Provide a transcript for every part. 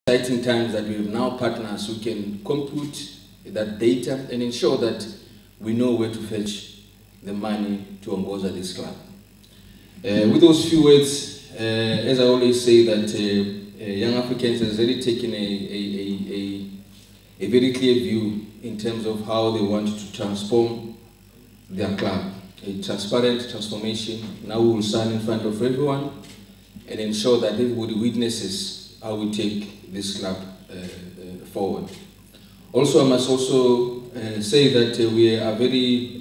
exciting times that we have now partners who can compute that data and ensure that we know where to fetch the money to ongoza this club. With those few words, as I always say, that Young Africans has already taken a very clear view in terms of how they want to transform their club. A transparent transformation. Now we will stand in front of everyone and ensure that everybody witnesses how we take this club forward. Also, I must also say that we are very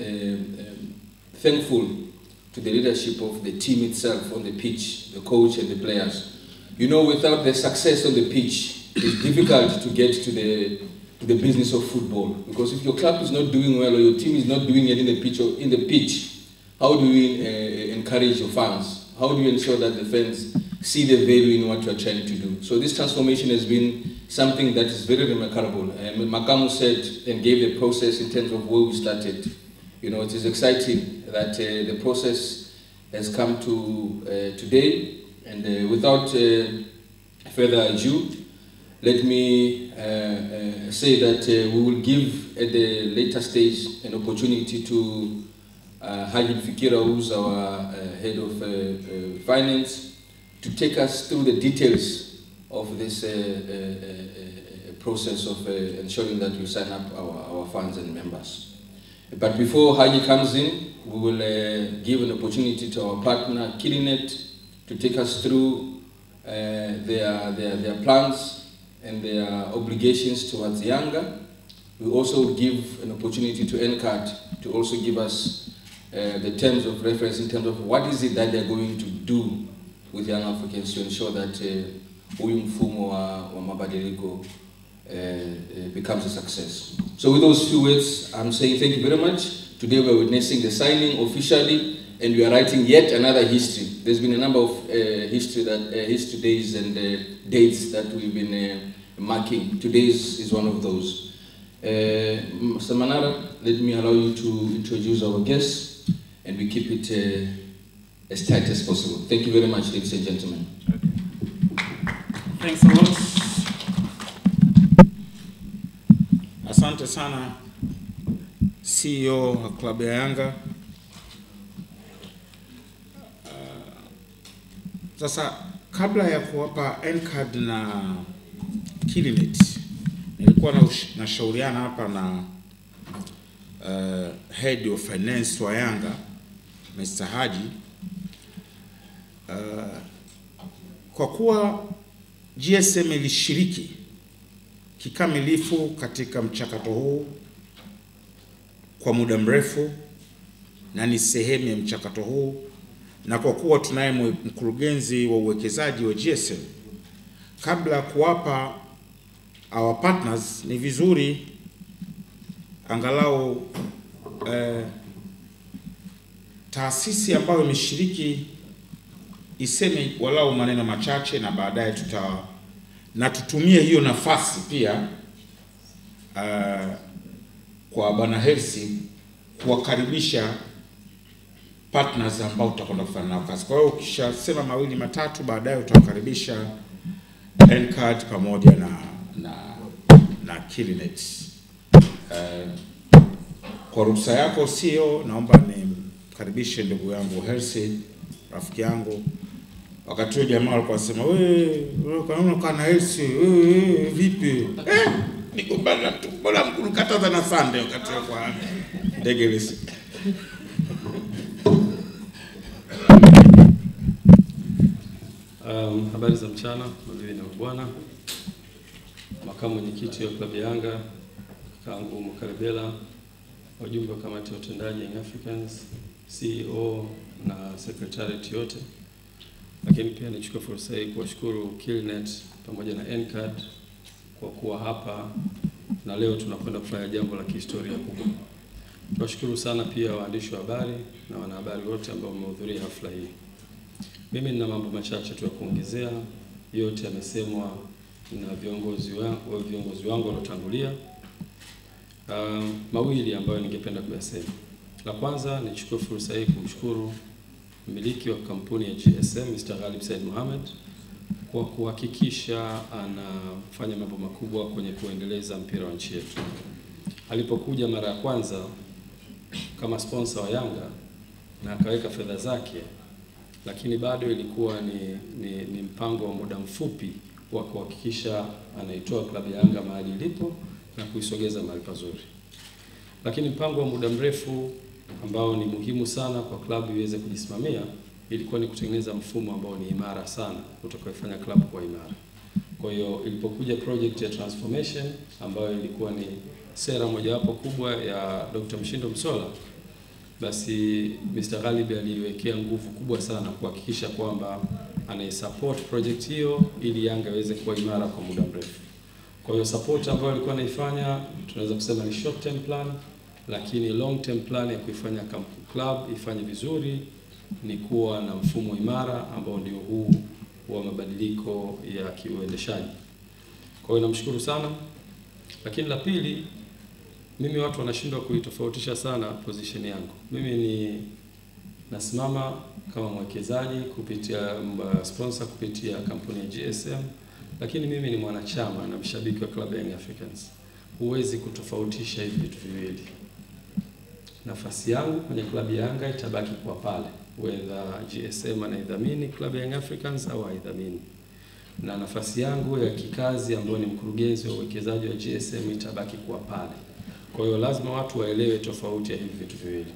thankful to the leadership of the team itself on the pitch, the coach and the players. You know, without the success on the pitch, it's difficult to get to the business of football. Because if your club is not doing well or your team is not doing it in the pitch, how do you encourage your fans? How do you ensure that the fans see the value in what you are trying to do? So this transformation has been something that is very remarkable. Makamu said and gave the process in terms of where we started. You know, it is exciting that the process has come to today. And without further ado, let me say that we will give at the later stage an opportunity to Haji Fikira, who's our head of finance, to take us through the details of this process of ensuring that we sign up our funds and members. But before Haji comes in, we will give an opportunity to our partner, Kilinet, to take us through their plans and their obligations towards Yanga. We also give an opportunity to NCAD to also give us the terms of reference in terms of what is it that they're going to do with Young Africans to ensure that huyu mfumo wa mabadiliko becomes a success. So with those few words, I'm saying thank you very much. Today we're witnessing the signing officially, and we are writing yet another history. There's been a number of history days and dates that we've been marking. Today's is one of those. Mr. Manara, let me allow you to introduce our guests, and we keep it as tight as possible. Thank you very much, ladies and gentlemen. Thanks a lot. Asante sana, CEO wa klabu ya Yanga. Sasa kabla ya kuwapa NCAD na Kilinet, nilikuwa nashauriana hapa na head of finance wa Yanga, Mr. Haji. Kwa kuwa GSM ilishiriki kikamilifu katika mchakato huu kwa muda mrefu na ni sehemu ya mchakato huu, na kwa kuwa tunaye mkurugenzi wa uwekezaji wa GSM, kabla kuwapa our partners ni vizuri angalau taasisi ambayo imeshiriki iseme walau maneno machache, na baadaye tutumie hiyo nafasi pia kwa Bwana Hersi kuwakaribisha partners ambao tutakwenda kufanya nao kazi. Kwa hiyo ukishasema mawili matatu, baadaye utawakaribisha NCAD pamoja na Kilinet. Kwa ruhusa yako CEO, naomba nimkaribishe ndugu yangu Hersi, rafiki yangu. Wakati huo jamaa alikuwa anasema, wewe kanaona kana Hersi, vipi? Niko bana tu, bora mkulukataza na Sunday wakati kwa ndege Hersi. Habari za mchana, mabibi na mabwana. Makamu mwenyekiti wa klabu ya Yanga, Kangu Mkaribela, wajumbe wa kamati ya utendaji Young Africans, CEO na secretariat yote. Lakini pia nichukue fursa hii kuwashukuru Kilinet pamoja na NCAD kwa kuwa hapa, na leo tunakwenda kufanya jambo la kihistoria kubwa. Tunashukuru sana pia waandishi wa habari na wanahabari wote ambao wamehudhuria hafla hii. Mimi nina mambo machache tu ya kuongezea, yote yamesemwa na viongozi wangu waliotangulia. Mawili ambayo ningependa kuyasema. La kwanza, nichukue fursa hii kumshukuru mmiliki wa kampuni ya GSM, Mr. Ghalib Said Mohamed, kwa kuhakikisha anafanya mambo makubwa kwenye kuendeleza mpira wa nchi yetu. Alipokuja mara ya kwanza kama sponsor wa Yanga na akaweka fedha zake, lakini bado ilikuwa ni mpango wa muda mfupi wa kuhakikisha anaitoa klabu ya Yanga mahali ilipo na kuisogeza mahali pazuri. Lakini mpango wa muda mrefu ambao ni muhimu sana kwa klabu iweze kujisimamia ilikuwa ni kutengeneza mfumo ambao ni imara sana utakaofanya klabu kuwa imara. Kwa hiyo ilipokuja project ya transformation ambayo ilikuwa ni sera mojawapo kubwa ya Dr. Mshindo Msola, basi Mr. Ghalib aliwekea nguvu kubwa sana kuhakikisha kwamba anaisupport project hiyo ili Yanga iweze kuwa imara kwa muda mrefu. Kwa hiyo support ambayo alikuwa anaifanya tunaweza kusema ni short term plan, lakini long term plan ya kuifanya club ifanye vizuri ni kuwa na mfumo imara ambao ndio huu wa mabadiliko ya kiuendeshaji. Kwa hiyo namshukuru sana. Lakini la pili, mimi watu wanashindwa kuitofautisha sana position yangu. Mimi ni nasimama kama mwekezaji kupitia sponsor kupitia kampuni ya GSM, lakini mimi ni mwanachama na mshabiki wa klabu ya Young Africans. Huwezi kutofautisha hivi vitu viwili. Nafasi yangu kwenye klabu ya Yanga itabaki kwa pale, whether GSM anaidhamini klabu ya Young Africans au haidhamini. Na nafasi yangu ya kikazi ambayo ni mkurugenzi wa uwekezaji wa GSM itabaki kwa pale. Kwa hiyo lazima watu waelewe tofauti ya hivi vitu viwili.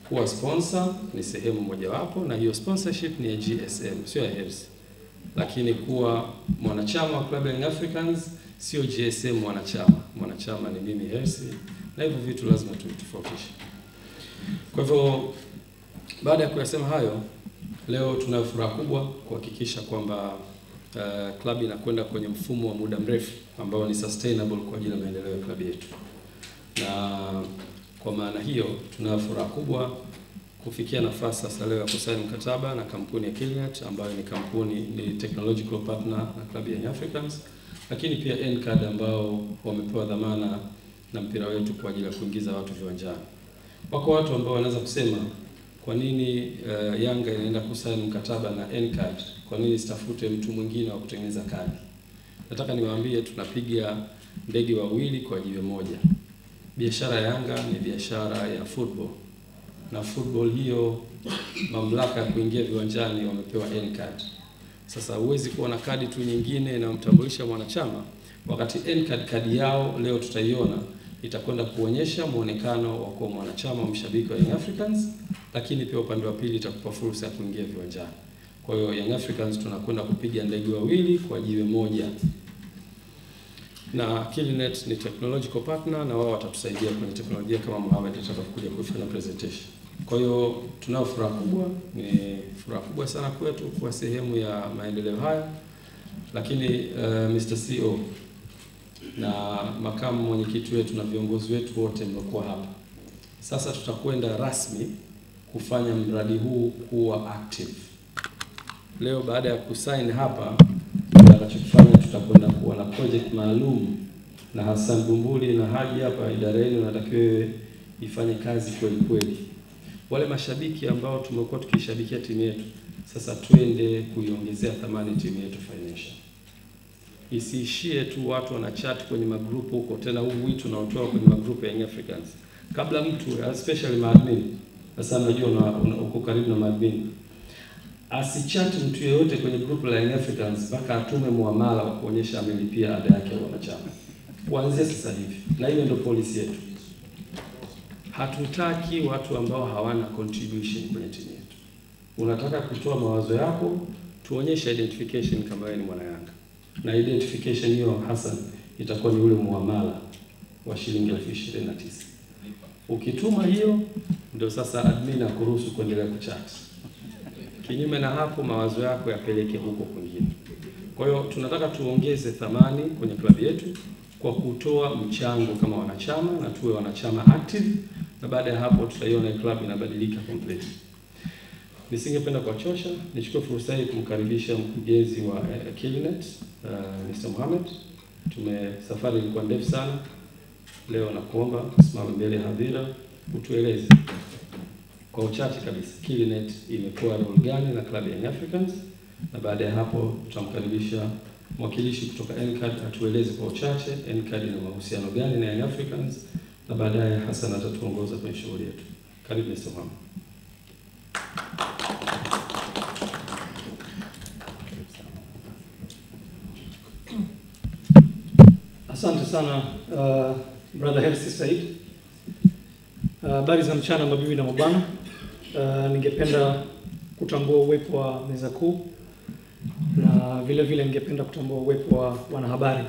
Kuwa sponsor ni sehemu mojawapo na hiyo sponsorship ni ya GSM, sio ya Hersi. Lakini kuwa mwanachama wa klabu ya Young Africans sio GSM mwanachama. Mwanachama ni mimi Hersi, na hivyo vitu lazima tuvitofautishe. Kwa hivyo baada ya kuyasema hayo, leo tuna furaha kubwa kuhakikisha kwamba klabu inakwenda kwenye mfumo wa muda mrefu ambao ni sustainable kwa ajili ya maendeleo ya klabu yetu. Na kwa maana hiyo tuna furaha kubwa kufikia nafasi sasa leo ya kusaini mkataba na kampuni ya Killnet ambayo ni technological partner na klabu ya Young Africans, lakini pia Ncard ambao wamepewa dhamana na mpira wetu kwa ajili ya kuingiza watu viwanjani. Wako watu ambao wanaweza kusema kwa nini Yanga inaenda kusaini mkataba na Ncard, kwa nini sitafute mtu mwingine wa kutengeneza kadi? Nataka niwaambie tunapiga ndege wawili kwa jiwe moja. Biashara ya Yanga ni biashara ya football. Na football hiyo mamlaka ya kuingia viwanjani wamepewa Ncard. Sasa huwezi kuwa na kadi tu nyingine inayomtambulisha mwanachama wakati Ncard kadi yao leo tutaiona itakwenda kuonyesha muonekano wa kuwa mwanachama mshabiki wa Young Africans, lakini pia upande wa pili itakupa fursa ya kuingia viwanjani. Kwa hiyo Young Africans tunakwenda kupiga ndege wawili kwa jiwe moja. Na Killnet ni technological partner na wao watatusaidia kwenye teknolojia kama Mohamed atakapokuja kufanya presentation. Kwa hiyo tunao furaha kubwa, ni furaha kubwa sana kwetu kuwa sehemu ya maendeleo haya. Lakini Mr. CEO na makamu mwenyekiti wetu na viongozi wetu wote mliokuwa hapa, sasa tutakwenda rasmi kufanya mradi huu kuwa active. Leo baada ya kusign hapa, tutakachofanya tutakwenda kuwa na project maalum na Hassan Bumbuli na Haji hapa idara yenu natakiwa ifanye kazi kweli kweli. Wale mashabiki ambao tumekuwa tukishabikia timu yetu, sasa twende kuiongezea thamani timu yetu financial. Isiishie tu watu wana chat kwenye magrupu huko, tena huu wito unaotoa kwenye magrupu ya Young Africans. Kabla mtu, especially maadmin, sasa najua uko karibu na maadmin, asichat mtu yeyote kwenye grupu la Young Africans mpaka atume muamala wa kuonyesha amelipia ada yake ya wanachama. Kuanzia sasa hivi. Na hiyo ndio policy yetu. Hatutaki watu ambao hawana contribution kwenye timu yetu. Unataka kutoa mawazo yako, tuonyeshe identification kama wewe ni mwana Yanga. Na identification hiyo Hassan itakuwa ni ule muamala wa shilingi 29,000. Ukituma hiyo ndio sasa admin akuruhusu kuendelea kuchat. Kinyume na hapo mawazo yako yapeleke huko kwingine. Kwa hiyo tunataka tuongeze thamani kwenye klabu yetu kwa kutoa mchango kama wanachama na tuwe wanachama active, na baada ya hapo tutaiona klabu inabadilika completely. Nisingependa kuwachosha, nichukue fursa hii kumkaribisha mkurugenzi wa Killnet, Mr. Mohamed. Safari ilikuwa ndefu sana. Leo nakuomba simama mbele ya hadhira utueleze kwa uchache kabisa Killnet imekuwa role gani na klabu ya Young Africans, na baada ya hapo tutamkaribisha mwakilishi kutoka NCAD atueleze kwa uchache NCAD ina mahusiano gani na Young Africans, na baadaye Hassan atatuongoza kwenye shughuli yetu. Karibu Mr. Muhammad. Asante sana brother Hersi Said. Habari za mchana mabibi na mabwana. Ningependa kutambua uwepo wa meza kuu na vile vile ningependa kutambua uwepo wa wanahabari.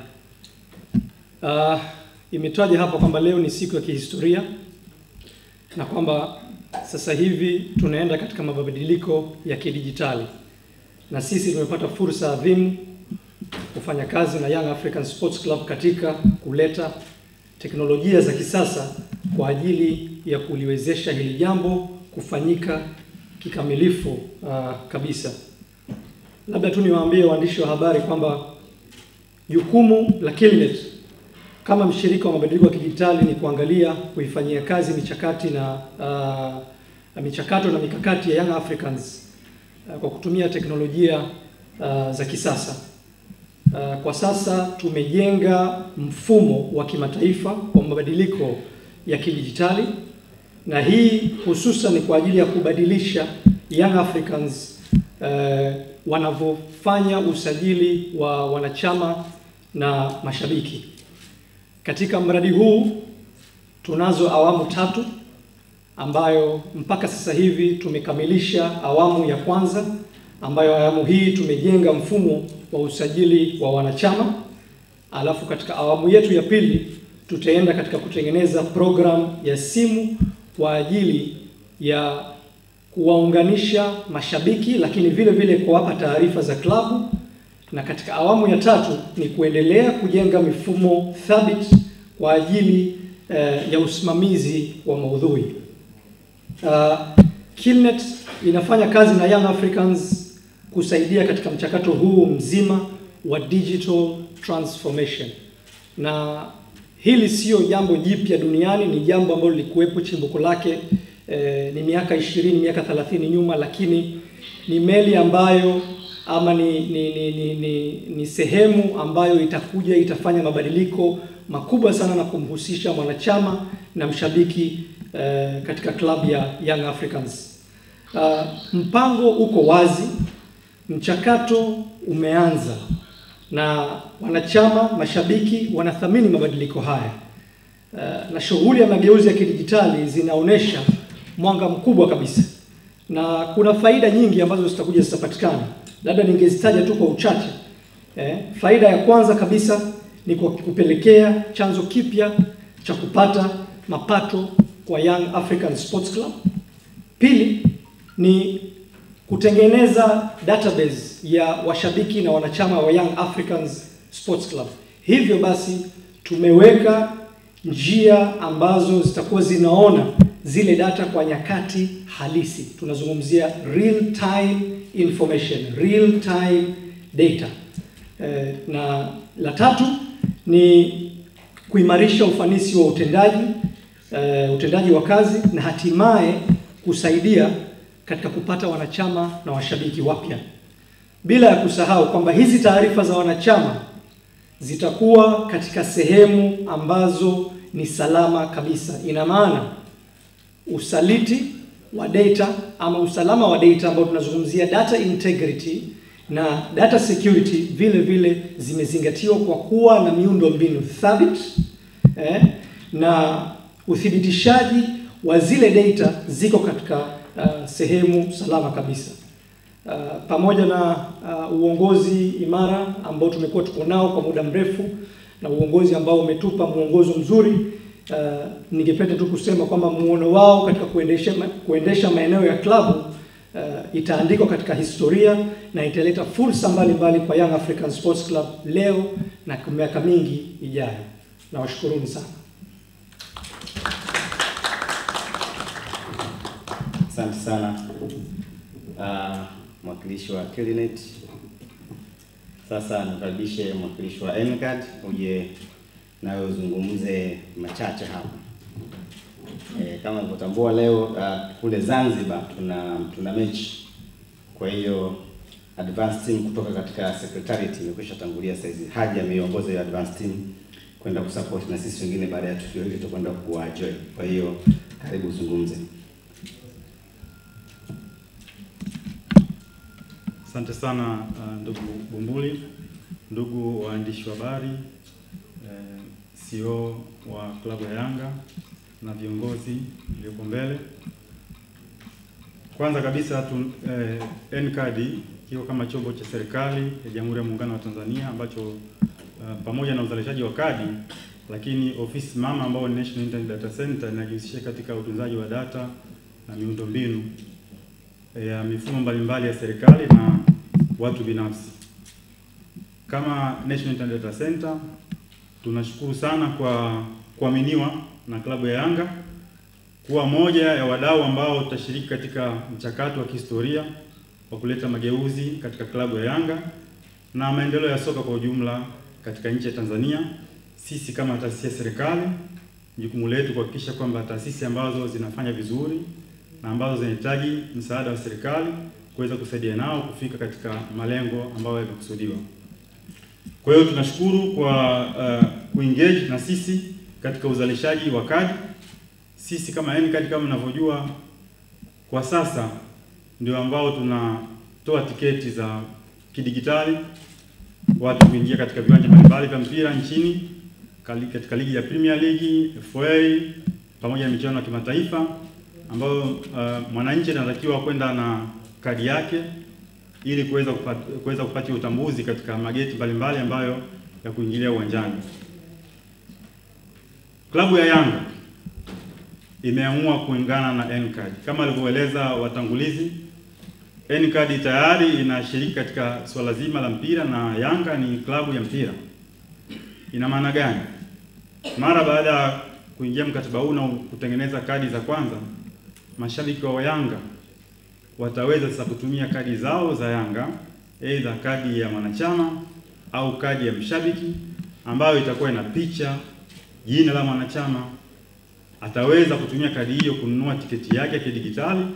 Imetaja hapa kwamba leo ni siku ya kihistoria na kwamba sasa hivi tunaenda katika mabadiliko ya kidijitali, na sisi tumepata fursa adhimu kufanya kazi na Young African Sports Club katika kuleta teknolojia za kisasa kwa ajili ya kuliwezesha hili jambo kufanyika kikamilifu kabisa. Labda tu niwaambie waandishi wa habari kwamba jukumu la Killnet kama mshirika wa mabadiliko ya kidijitali ni kuangalia kuifanyia kazi michakato na mikakati ya Young Africans kwa kutumia teknolojia za kisasa. Kwa sasa tumejenga mfumo wa kimataifa wa mabadiliko ya kidijitali, na hii hususan kwa ajili ya kubadilisha Young Africans wanavyofanya usajili wa wanachama na mashabiki. Katika mradi huu tunazo awamu 3 ambayo mpaka sasa hivi tumekamilisha awamu ya kwanza, ambayo awamu hii tumejenga mfumo wa usajili wa wanachama. Alafu katika awamu yetu ya pili tutaenda katika kutengeneza program ya simu kwa ajili ya kuwaunganisha mashabiki, lakini vile vile kuwapa taarifa za klabu. Na katika awamu ya 3 ni kuendelea kujenga mifumo thabiti kwa ajili ya usimamizi wa maudhui. Killnet inafanya kazi na Young Africans kusaidia katika mchakato huu mzima wa digital transformation, na hili sio jambo jipya duniani, ni jambo ambalo lilikuwepo chimbuko lake ni miaka 20 miaka 30 nyuma, lakini ni meli ambayo ama ni sehemu ambayo itafanya mabadiliko makubwa sana na kumhusisha mwanachama na mshabiki katika klabu ya Young Africans. Mpango uko wazi, mchakato umeanza na wanachama, mashabiki wanathamini mabadiliko haya. Na shughuli ya mageuzi ya kidijitali zinaonesha mwanga mkubwa kabisa, na kuna faida nyingi ambazo zitapatikana. Labda ningezitaja tu kwa uchache. Faida ya kwanza kabisa ni kwa kupelekea chanzo kipya cha kupata mapato kwa Young African Sports Club. Pili ni kutengeneza database ya washabiki na wanachama wa Young Africans Sports Club. Hivyo basi tumeweka njia ambazo zitakuwa zinaona zile data kwa nyakati halisi. Tunazungumzia real time information, real time data. Na la tatu ni kuimarisha ufanisi wa utendaji wa kazi, na hatimaye kusaidia katika kupata wanachama na washabiki wapya. Bila ya kusahau kwamba hizi taarifa za wanachama zitakuwa katika sehemu ambazo ni salama kabisa. Ina maana usaliti wa data ama usalama wa data ambao tunazungumzia data integrity na data security vile vile zimezingatiwa kwa kuwa na miundo mbinu thabiti na uthibitishaji wa zile data ziko katika sehemu salama kabisa. Pamoja na uongozi imara ambao tumekuwa tuko nao kwa muda mrefu na uongozi ambao umetupa mwongozo mzuri, ningependa tu kusema kwamba muono wao katika kuendesha maeneo ya klabu itaandikwa katika historia na italeta fursa mbalimbali kwa Young African Sports Club leo na kwa miaka mingi ijayo. Nawashukuruni sana. Asante sana mwakilishi wa Killnet. Sasa nakaribishe mwakilishi wa NCAD uje nawe uzungumze machache hapa. Kama unavyotambua leo kule Zanzibar tuna mechi. Kwa hiyo advanced team kutoka katika secretariat imekwisha tangulia saizi. Haji ameiongoza hiyo advanced team kwenda kusupport, na sisi wengine baada ya tukio hili tutakwenda kuwajoin. Kwa hiyo karibu uzungumze. Asante sana ndugu Bumbuli, ndugu waandishi wa habari, CEO wa klabu ya Yanga na viongozi walioko mbele. Kwanza kabisa NCAD kiko kama chombo cha serikali ya Jamhuri ya Muungano wa Tanzania ambacho pamoja na uzalishaji wa kadi, lakini ofisi mama ambao ni National Internet Data Center inajihusisha katika utunzaji wa data na miundombinu ya mifumo mbalimbali ya serikali na watu binafsi. Kama National Internet Data Center tunashukuru sana kwa kuaminiwa na klabu ya Yanga kuwa moja ya wadau ambao tutashiriki katika mchakato wa kihistoria wa kuleta mageuzi katika klabu ya Yanga na maendeleo ya soka kwa ujumla katika nchi ya Tanzania. Sisi kama taasisi ya serikali, jukumu letu kuhakikisha kwamba taasisi ambazo zinafanya vizuri na ambazo zinahitaji msaada wa serikali kuweza kusaidia nao kufika katika malengo ambayo yamekusudiwa. Kwa hiyo tunashukuru kwa kuengage na sisi katika uzalishaji wa kadi. Sisi kama NCAD, kama mnavyojua, kwa sasa ndio ambao tunatoa tiketi za kidigitali watu kuingia katika viwanja mbalimbali vya mpira nchini, katika ligi ya Premier League, FA pamoja na michuano ya kimataifa, ambayo mwananchi anatakiwa kwenda na kadi yake ili kuweza kupata utambuzi katika mageti mbalimbali ambayo ya kuingilia uwanjani. Klabu ya Yanga imeamua kuungana na NCAD. Kama alivyoeleza watangulizi, NCAD tayari inashiriki katika swala zima la mpira na Yanga ni klabu ya mpira. Ina maana gani? Mara baada ya kuingia mkataba huu na kutengeneza kadi za kwanza, mashabiki wa Yanga wataweza sasa kutumia kadi zao za Yanga, aidha kadi ya mwanachama au kadi ya mshabiki ambayo itakuwa ina picha, jina la mwanachama. Ataweza kutumia kadi hiyo kununua tiketi yake ya kidigitali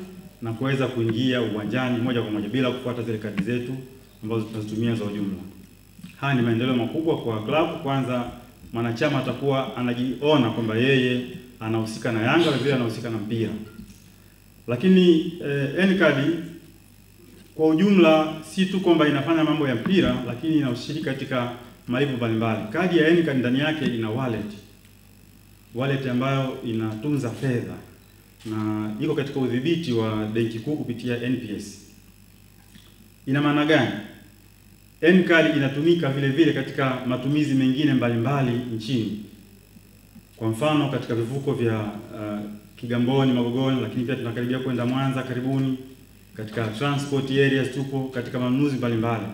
na kuweza kuingia uwanjani moja kwa moja bila kufuata zile kadi zetu ambazo tunazitumia za ujumla. Haya ni maendeleo makubwa kwa klabu. Kwanza mwanachama atakuwa anajiona kwamba yeye anahusika na Yanga na vile anahusika na mpira. Lakini NCAD kwa ujumla si tu kwamba inafanya mambo ya mpira, lakini inashiriki katika malipo mbalimbali. Kadi ya NCAD ndani yake ina wallet ambayo inatunza fedha na iko katika udhibiti wa benki kuu kupitia NPS. Ina maana gani? NCAD inatumika vile vile katika matumizi mengine mbalimbali nchini. Kwa mfano katika vivuko vya Kigamboni, Magogoni, lakini pia tunakaribia kwenda Mwanza karibuni, katika transport areas tupo katika manunuzi mbalimbali.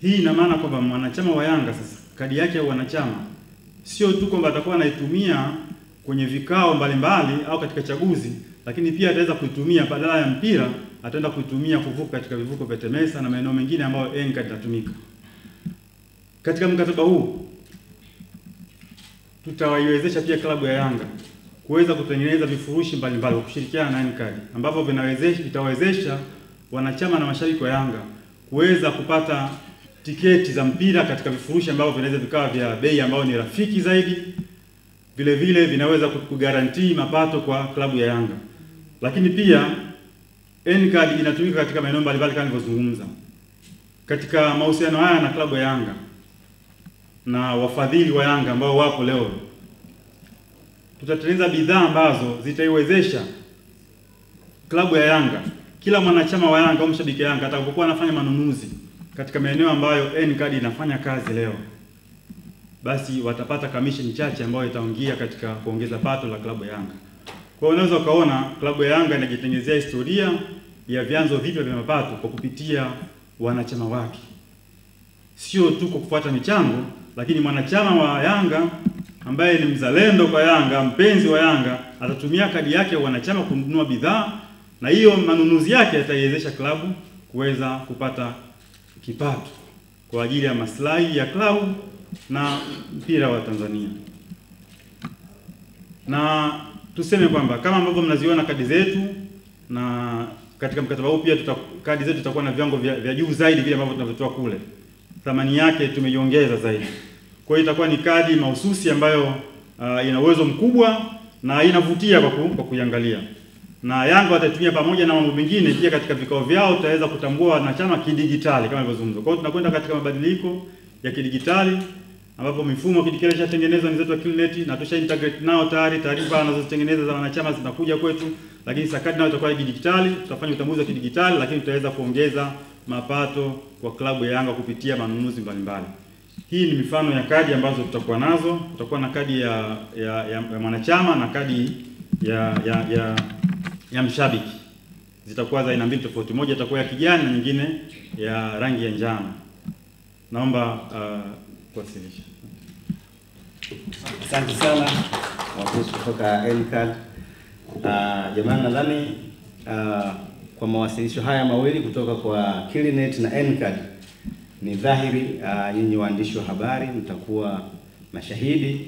Hii ina maana kwamba mwanachama wa Yanga sasa kadi yake ya wanachama sio tu kwamba atakuwa anaitumia kwenye vikao mbalimbali au katika chaguzi, lakini pia ataweza kuitumia badala ya mpira, ataenda kuitumia kuvuka katika vivuko vya Temesa na maeneo mengine ambayo NCAD itatumika. Katika mkataba huu tutawaiwezesha pia klabu ya Yanga kuweza kutengeneza vifurushi mbalimbali kwa kushirikiana na NCAD ambavyo vitawezesha wanachama na mashabiki wa Yanga kuweza kupata tiketi za mpira katika vifurushi ambavyo vinaweza vikawa vya bei ambayo ni rafiki zaidi. Vile vile vinaweza kugarantii mapato kwa klabu ya Yanga. Lakini pia NCAD inatumika katika maeneo mbalimbali kama nilivyozungumza. Katika mahusiano haya na klabu ya Yanga na wafadhili wa Yanga ambao wapo leo, tutatengeneza bidhaa ambazo zitaiwezesha klabu ya Yanga, kila mwanachama wa Yanga au mshabiki wa Yanga atakapokuwa anafanya manunuzi katika maeneo ambayo NCAD inafanya kazi leo, basi watapata commission chache ambayo itaingia katika kuongeza pato la klabu ya Yanga. Kwa hiyo unaweza ukaona klabu ya Yanga inajitengenezea historia ya vyanzo vipya vya mapato kwa kupitia wanachama wake. Sio tu kwa kufuata michango, lakini mwanachama wa Yanga ambaye ni mzalendo kwa Yanga, mpenzi wa Yanga, atatumia kadi yake ya wanachama kununua bidhaa, na hiyo manunuzi yake yataiwezesha klabu kuweza kupata kipato kwa ajili ya maslahi ya klabu na mpira wa Tanzania. Na tuseme kwamba kama ambavyo mnaziona kadi zetu na katika mkataba huu pia kadi zetu zitakuwa na viwango vya juu zaidi vile ambavyo tunavyotoa kule. Thamani yake tumeiongeza zaidi. Kwa hiyo itakuwa ni kadi mahususi ambayo ina uwezo mkubwa na inavutia kwa kuiangalia. Na Yanga watatumia pamoja na mambo mengine pia katika vikao vyao, tutaweza kutambua wanachama kidigitali kama ilivyozungumzwa. Kwa hiyo tunakwenda katika mabadiliko ya kidigitali ambapo mifumo kidigitali ishatengenezwa ni zetu wa Kilinet na tusha integrate nao tayari, taarifa wanazozitengeneza za wanachama zinakuja kwetu, lakini sakadi nayo itakuwa kidigitali, tutafanya utambuzi wa kidigitali, lakini tutaweza kuongeza mapato kwa klabu ya Yanga kupitia manunuzi mbalimbali. Hii ni mifano ya kadi ambazo tutakuwa nazo. Tutakuwa na kadi ya mwanachama na kadi ya mshabiki. Zitakuwa za aina mbili tofauti, moja itakuwa ya kijani na nyingine ya rangi ya njano. Naomba kuwasilisha. Asante sana watu kutoka NCAD. Jamani, nadhani kwa mawasilisho haya mawili kutoka kwa Kilinet na NCAD ni dhahiri nyinyi waandishi wa habari mtakuwa mashahidi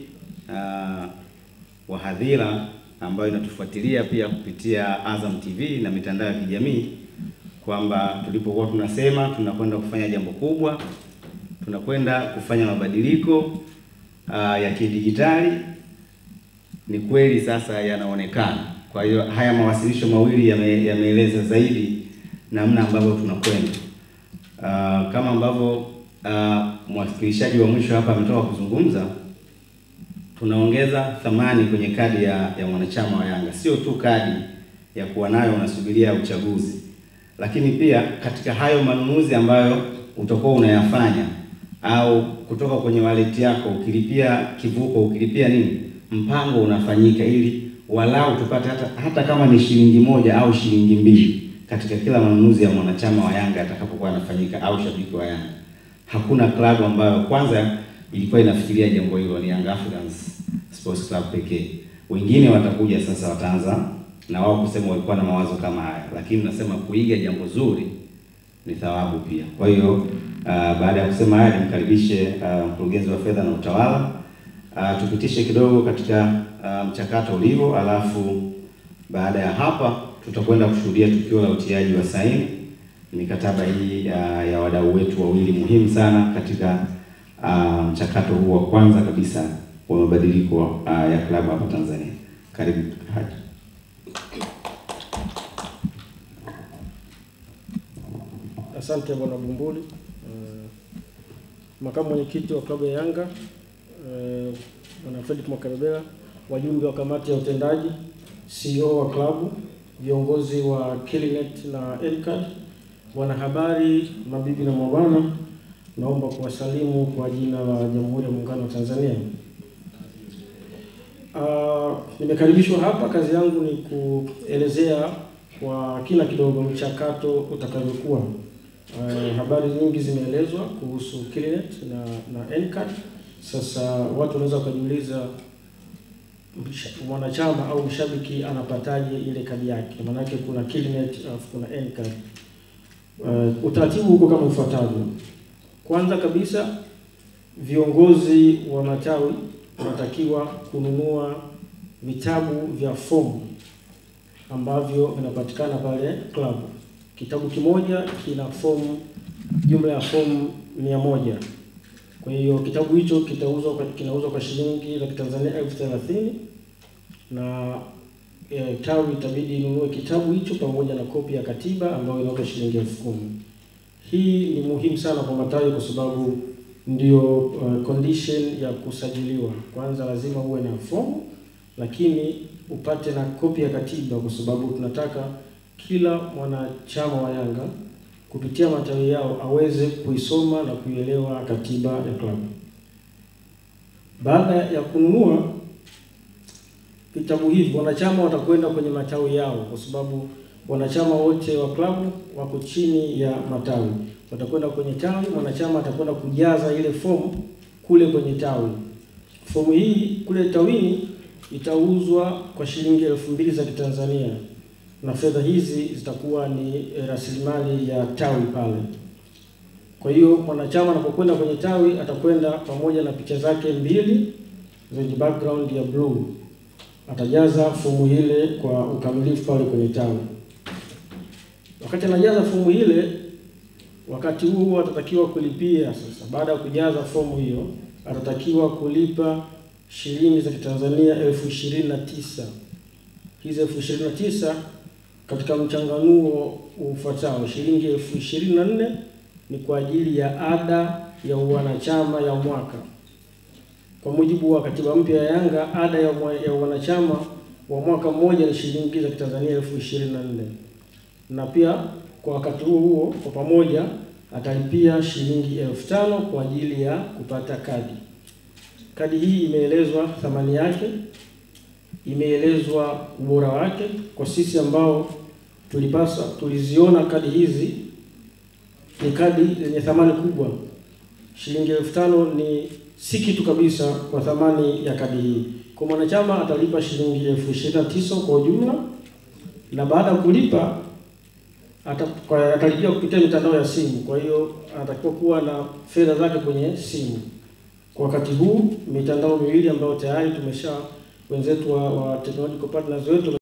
wa hadhira ambayo inatufuatilia pia kupitia Azam TV na mitandao ya kijamii kwamba tulipokuwa tunasema tunakwenda kufanya jambo kubwa, tunakwenda kufanya mabadiliko ya kidigitali, ni kweli sasa yanaonekana. Kwa hiyo haya mawasilisho mawili yameeleza zaidi namna ambavyo tunakwenda. Kama ambavyo mwakilishaji wa mwisho hapa ametoka kuzungumza, tunaongeza thamani kwenye kadi ya mwanachama wa Yanga. Sio tu kadi ya kuwa nayo unasubiria uchaguzi, lakini pia katika hayo manunuzi ambayo utakuwa unayafanya au kutoka kwenye wallet yako, ukilipia kivuko, ukilipia nini, mpango unafanyika ili walau tupate hata kama ni shilingi moja au shilingi mbili katika kila manunuzi ya mwanachama wa Yanga atakapokuwa anafanyika au shabiki wa Yanga. Hakuna klabu ambayo kwanza ilikuwa inafikiria jambo hilo, ni Young Africans Sports Club pekee. Wengine watakuja sasa, wataanza na wao kusema walikuwa na mawazo kama haya, lakini nasema kuiga jambo zuri ni thawabu pia. Kwa hiyo baada ya kusema haya, nimkaribishe mkurugenzi wa fedha na utawala tupitishe kidogo katika mchakato ulivyo, alafu baada ya hapa tutakwenda kushuhudia tukio la utiaji wa saini mikataba hii ya wadau wetu wawili muhimu sana katika mchakato huu wa kwanza kabisa wa mabadiliko ya klabu hapa Tanzania. Karibu Haji. Asante Bwana Bumbuli. Makamu mwenyekiti wa klabu ya Yanga, Bwana Fredrick Mwakarebela, wajumbe wa kamati ya utendaji, CEO wa klabu, viongozi wa Kilinet na NCAD, wanahabari, mabibi na mabwana, naomba kuwasalimu kwa jina la Jamhuri ya Muungano wa Tanzania. Nimekaribishwa hapa, kazi yangu ni kuelezea kwa kina kidogo mchakato utakavyokuwa. Habari nyingi zimeelezwa kuhusu Kilinet na NCAD. Sasa watu wanaweza kujiuliza mwanachama au mshabiki anapataje ile kadi yake? Maana yake kuna Kilinet alafu kuna NCAD. Utaratibu huko kama ufuatavyo. Kwanza kabisa, viongozi wa matawi wanatakiwa kununua vitabu vya fomu ambavyo vinapatikana pale klabu. Kitabu kimoja kina fomu, jumla ya fomu 100. Kwa hiyo kitabu hicho kinauzwa kwa shilingi za Tanzania 30,000 na tawi itabidi inunue kitabu hicho pamoja na kopi ya katiba ambayo inauzwa shilingi 10,000. Hii ni muhimu sana kwa matawi kwa sababu ndio condition ya kusajiliwa. Kwanza lazima uwe na fomu, lakini upate na kopi ya katiba kwa sababu tunataka kila mwanachama wa Yanga kupitia matawi yao aweze kuisoma na kuielewa katiba ya klabu. Baada ya kununua vitabu hivi, wanachama watakwenda kwenye matawi yao kwa sababu wanachama wote wa klabu wako chini ya matawi. Watakwenda kwenye tawi, mwanachama atakwenda kujaza ile fomu kule kwenye tawi. Fomu hii kule tawini itauzwa kwa shilingi 2,000 za Kitanzania. Na fedha hizi zitakuwa ni rasilimali ya tawi pale. Kwa hiyo mwanachama anapokwenda kwenye tawi atakwenda pamoja na picha zake 2 zenye background ya blue. Atajaza fomu ile kwa ukamilifu pale kwenye tawi. Wakati anajaza fomu ile, wakati huo atatakiwa kulipia sasa. Baada ya kujaza fomu hiyo, atatakiwa kulipa shilingi za Kitanzania 29,000. Hizi 29,000 katika mchanganuo ufuatao: shilingi 24,000 ni kwa ajili ya ada ya wanachama ya mwaka. Kwa mujibu wa katiba mpya ya Yanga, ada ya wanachama wa mwaka mmoja ni shilingi za Kitanzania 24,000. Na pia kwa wakati huo kwa pamoja atalipia shilingi 5,000 kwa ajili ya kupata kadi. Kadi hii imeelezwa thamani yake, imeelezwa ubora wake. Kwa sisi ambao tuliziona kadi hizi, ni kadi zenye thamani kubwa. Shilingi 5,000 ni si kitu kabisa kwa thamani ya kadi hii. Kwa mwanachama atalipa shilingi 29,000 kwa ujumla, na baada ya kulipa atalipia kupitia mitandao ya simu. Kwa hiyo anatakiwa kuwa na fedha zake kwenye simu. Kwa wakati huu mitandao miwili ambayo tayari wenzetu wa technological partners wetu